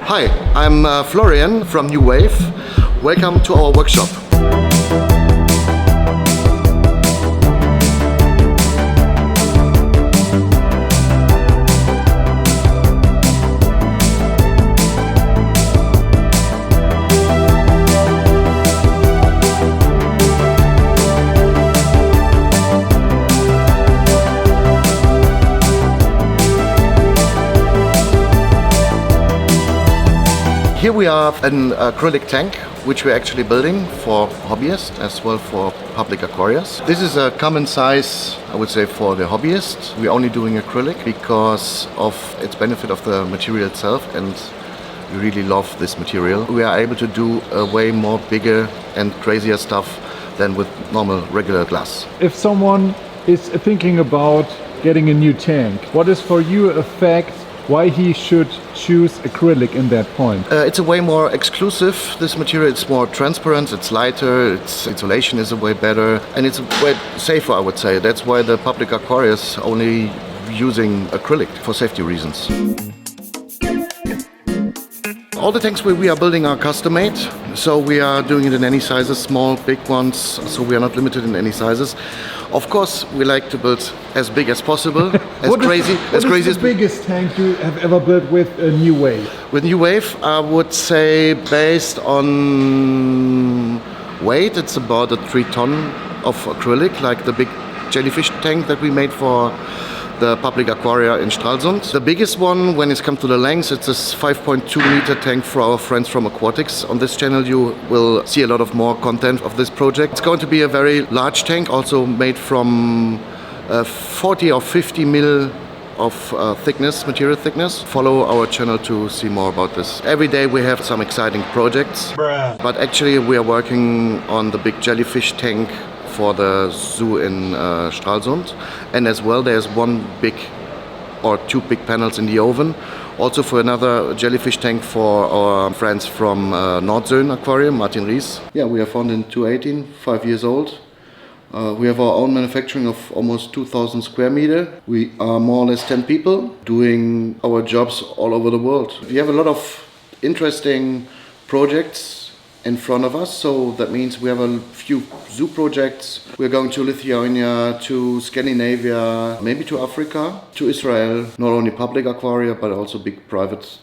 Hi, I'm Florian from New Wave. Welcome to our workshop. Here we have an acrylic tank which we're actually building for hobbyists as well for public aquariums. This is a common size, I would say, for the hobbyists. We're only doing acrylic because of its benefit of the material itself, and we really love this material. We are able to do a way more bigger and crazier stuff than with normal regular glass. If someone is thinking about getting a new tank, what is for you a fact why he should choose acrylic in that point? It's a way more exclusive, this material. It's more transparent, it's lighter, its insulation is a way better, and it's a way safer, I would say. That's why the public aquariums only using acrylic for safety reasons. All the tanks we are building are custom-made, so we are doing it in any sizes, small, big ones, so we are not limited in any sizes. Of course, we like to build as big as possible, as crazy as the biggest tank you have ever built with a New Wave? With New Wave, I would say, based on weight, it's about a 3 ton of acrylic, like the big jellyfish tank that we made for the public aquaria in Stralsund. The biggest one, when it comes to the length, it's a 5.2 meter tank for our friends from Aquatics. On this channel you will see a lot of more content of this project. It's going to be a very large tank, also made from 40 or 50 mil of material thickness. Follow our channel to see more about this. Every day we have some exciting projects, but actually we are working on the big jellyfish tank for the zoo in Stralsund, and as well there's one big or 2 big panels in the oven, also for another jellyfish tank for our friends from Nordsøen Aquarium, Martin Ries. Yeah, we are founded in 2018, 5 years old. We have our own manufacturing of almost 2,000 square meter. We are more or less 10 people doing our jobs all over the world. We have a lot of interesting projects in front of us, so that means we have a few zoo projects. We're going to Lithuania, to Scandinavia, maybe to Africa, to Israel. Not only public aquaria, but also big private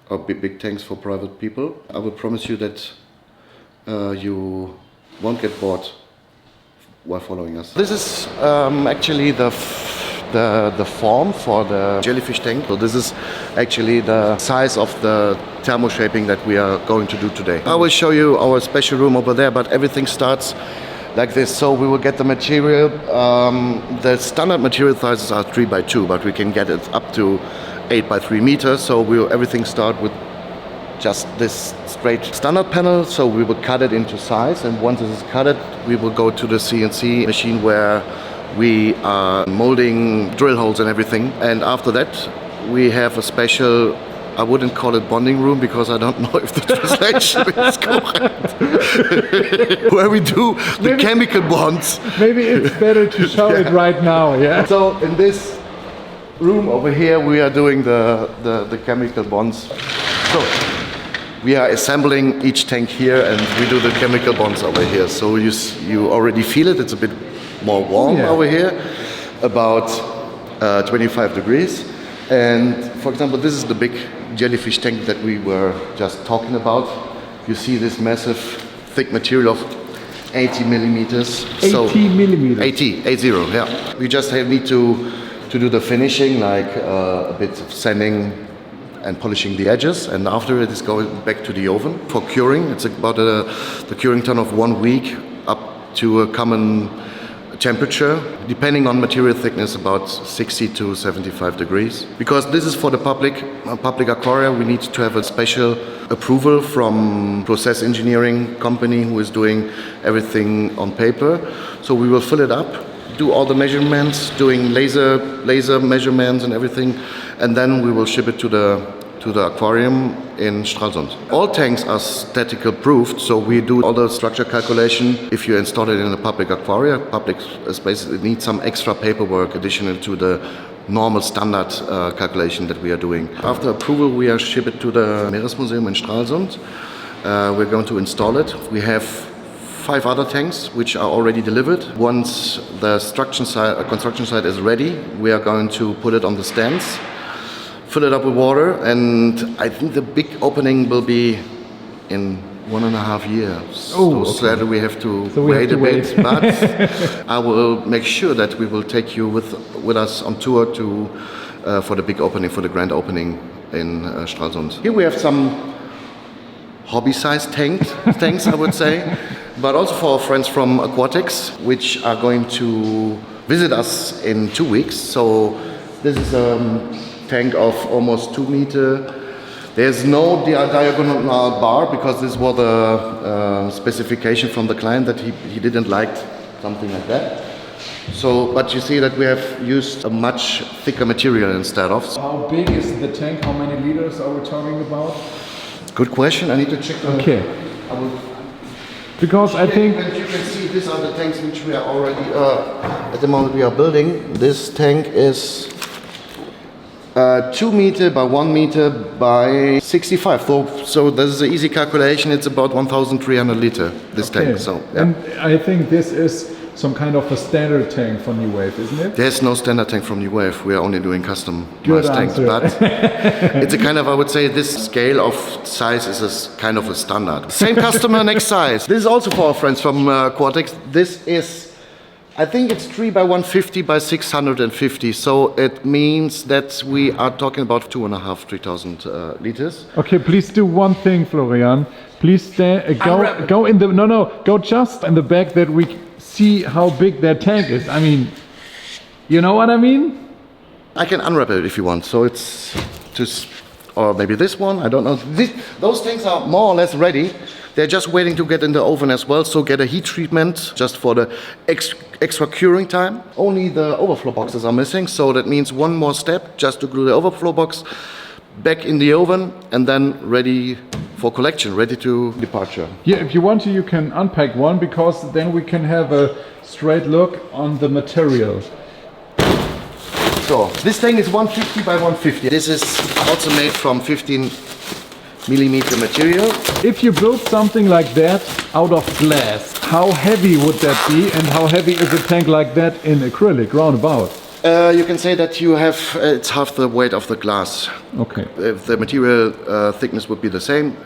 or big tanks for private people. I will promise you that you won't get bored while following us. This is actually the form for the jellyfish tank. So this is actually the size of the thermo shaping that we are going to do today. I will show you our special room over there, but everything starts like this. So we will get the material. The standard material sizes are 3 by 2, but we can get it up to 8 by 3 meters. So everything start with just this straight standard panel. So we will cut it into size, and once it is cut, we will go to the CNC machine where we are molding drill holes and everything. And after that, we have a special, I wouldn't call it bonding room because I don't know if the translation is correct, where we do the chemical bonds. Maybe it's better to show it right now, yeah? So in this room over here, we are doing the chemical bonds. So we are assembling each tank here, and we do the chemical bonds over here. So you already feel it, it's a bit more warm over here, about 25 degrees. And for example, this is the big jellyfish tank that we were just talking about. You see this massive thick material of 80 millimeters. 80 millimeters? 80, yeah. We just need to do the finishing, like a bit of sanding and polishing the edges, and after it is going back to the oven for curing. It's about the curing time of 1 week, up to a common temperature, depending on material thickness, about 60 to 75 degrees. Because this is for the public aquaria, we need to have a special approval from process engineering company who is doing everything on paper. So we will fill it up, do all the measurements, doing laser measurements and everything, and then we will ship it to the aquarium in Stralsund. All tanks are statical proofed, so we do all the structure calculation. If you install it in a public aquarium, public space, it needs some extra paperwork additional to the normal standard calculation that we are doing. After approval, we are ship it to the Meeresmuseum in Stralsund. We're going to install it. We have 5 other tanks which are already delivered. Once the construction site is ready, we are going to put it on the stands, fill it up with water, and I think the big opening will be in 1.5 years. Oh, so sadly we have to we wait have to a bit, wait. but I will make sure that we will take you with us on tour to for the big opening, for the grand opening in Stralsund. Here we have some hobby-sized tanks, I would say, but also for our friends from Aquatics, which are going to visit us in 2 weeks. So this is a tank of almost 2 meters. There's no diagonal bar because this was a specification from the client that he didn't like something like that. So, but you see that we have used a much thicker material instead of. How big is the tank? How many liters are we talking about? Good question. I need to check. Okay. Because I think as you can see, these are the tanks which we are already at the moment we are building. This tank is 2 meter by 1 meter by 65. So this is an easy calculation. It's about 1,300 liter. This tank. So yeah. And I think this is some kind of a standard tank for New Wave, isn't it? There's no standard tank from New Wave. We are only doing custom Good tanks. answer. But it's a kind of, I would say, this scale of size is kind of a standard. Same customer, next size. This is also for our friends from Aquatics. This is, I think it's 3 by 150 by 650. So it means that we are talking about 3,000 liters. Okay, please do one thing, Florian. Please stand, go in the, go just in the back that we see how big that tank is. I mean, you know what I mean? I can unwrap it if you want. So it's just, or maybe this one, I don't know. Those things are more or less ready. They're just waiting to get in the oven as well. So get a heat treatment just for the extra curing time. Only the overflow boxes are missing. So that means one more step just to glue the overflow box back in the oven and then ready for collection, ready to departure. Yeah, if you want to, you can unpack one because then we can have a straight look on the material. So this thing is 150 by 150. This is also made from 15 millimeter material. If you build something like that out of glass, how heavy would that be and how heavy is a tank like that in acrylic, roundabout? You can say that you have, it's half the weight of the glass. Okay. If the material thickness would be the same,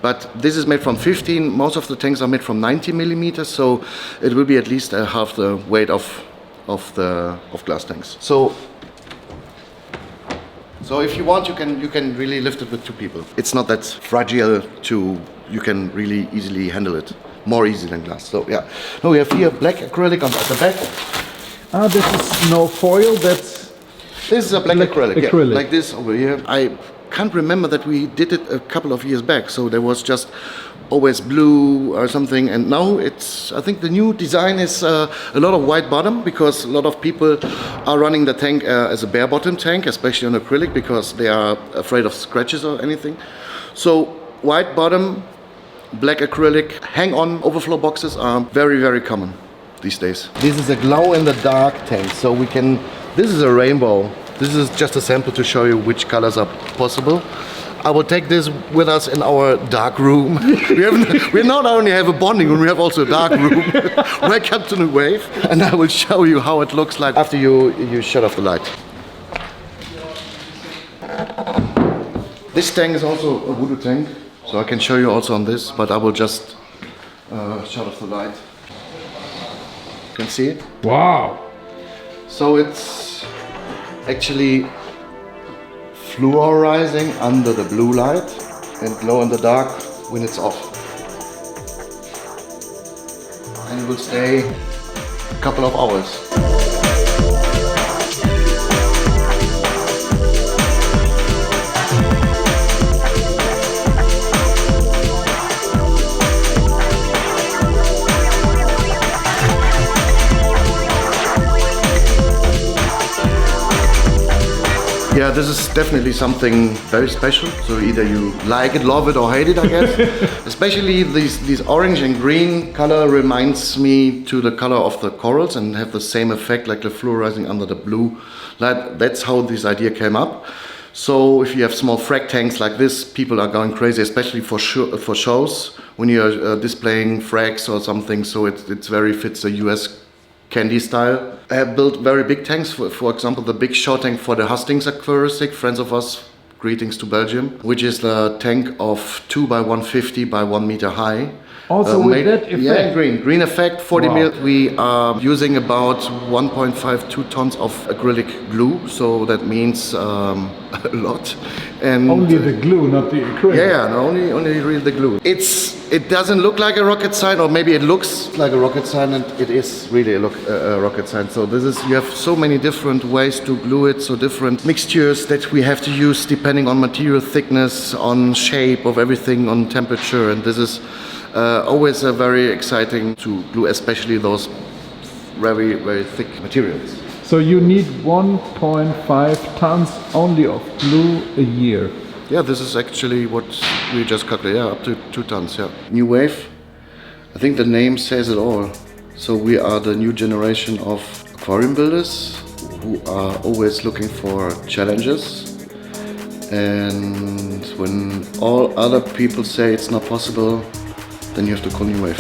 but this is made from 15. Most of the tanks are made from 90 millimeters, so it will be at least half the weight of glass tanks. So if you want, you can really lift it with 2 people. It's not that fragile you can really easily handle it, more easy than glass. So yeah. No, we have here black acrylic on the back. Ah, this is no foil, this is a black acrylic. Yeah, acrylic. like this over here. I can't remember that we did it a couple of years back, so there was just always blue or something, and now I think the new design is a lot of white bottom, because a lot of people are running the tank as a bare bottom tank, especially on acrylic, because they are afraid of scratches or anything. So white bottom, black acrylic, hang-on overflow boxes are very, very common these days. This is a glow-in-the-dark tank, so this is a rainbow. This is just a sample to show you which colors are possible. I will take this with us in our dark room. We not only have a bonding room, we have also a dark room. Welcome to New Wave, and I will show you how it looks like after you shut off the light. This tank is also a voodoo tank, so I can show you also on this, but I will just shut off the light. You can see it? Wow! So it's actually fluorizing under the blue light and glow in the dark when it's off. And it will stay a couple of hours. Yeah, this is definitely something very special. So either you like it, love it, or hate it, I guess. Especially these orange and green color reminds me to the color of the corals and have the same effect like the fluorescing under the blue. That's how this idea came up. So if you have small frag tanks like this, people are going crazy, especially for shows when you're displaying frags or something. So it's very fits the US candy style. I have built very big tanks, for example, the big show tank for the Hustings Aquaristic, friends of us, greetings to Belgium, which is the tank of 2 by 150 by 1 meter high. Also with that effect? Yeah, green effect, 40 mil. We are using about 1.52 tons of acrylic glue, so that means a lot. And only the glue, not the acrylic. Yeah, no, only really the glue. It doesn't look like a rocket sign, or maybe it looks like a rocket sign, and it is really a rocket sign. So you have so many different ways to glue it, so different mixtures that we have to use depending on material thickness, on shape of everything, on temperature, and this is always very exciting to glue, especially those very, very thick materials. So you need 1.5 tons only of glue a year. Yeah, this is actually what we just calculated. Yeah, up to 2 tons. Yeah. New wave. I think the name says it all. So we are the new generation of aquarium builders who are always looking for challenges. And when all other people say it's not possible, then you have to call New Wave.